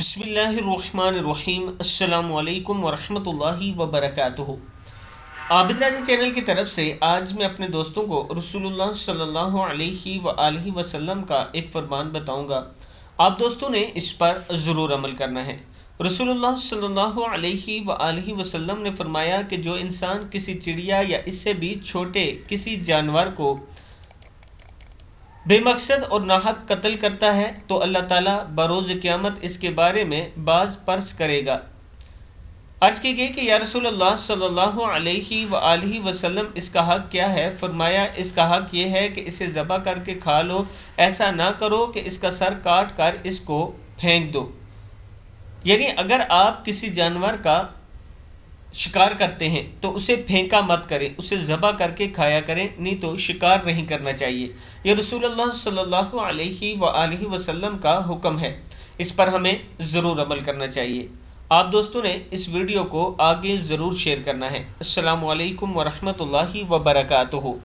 بسم اللہ الرحمن الرحیم۔ السلام علیکم ورحمۃ اللہ وبرکاتہ۔ عابد راجہ چینل کی طرف سے آج میں اپنے دوستوں کو رسول اللہ صلی اللہ علیہ وآلہ وسلم کا ایک فرمان بتاؤں گا۔ آپ دوستوں نے اس پر ضرور عمل کرنا ہے۔ رسول اللہ صلی اللہ علیہ وآلہ وسلم نے فرمایا کہ جو انسان کسی چڑیا یا اس سے بھی چھوٹے کسی جانور کو بے مقصد اور ناحق قتل کرتا ہے تو اللہ تعالیٰ بروز قیامت اس کے بارے میں باز پرس کرے گا۔ عرض کی گئی کہ یا رسول اللہ صلی اللہ علیہ وآلہ وسلم اس کا حق کیا ہے؟ فرمایا اس کا حق یہ ہے کہ اسے ذبح کر کے کھا لو، ایسا نہ کرو کہ اس کا سر کاٹ کر اس کو پھینک دو۔ یعنی اگر آپ کسی جانور کا شکار کرتے ہیں تو اسے پھینکا مت کریں، اسے ذبح کر کے کھایا کریں، نہیں تو شکار نہیں کرنا چاہیے۔ یہ رسول اللہ صلی اللہ علیہ وآلہ وسلم کا حکم ہے، اس پر ہمیں ضرور عمل کرنا چاہیے۔ آپ دوستوں نے اس ویڈیو کو آگے ضرور شیئر کرنا ہے۔ السلام علیکم ورحمۃ اللہ وبرکاتہ۔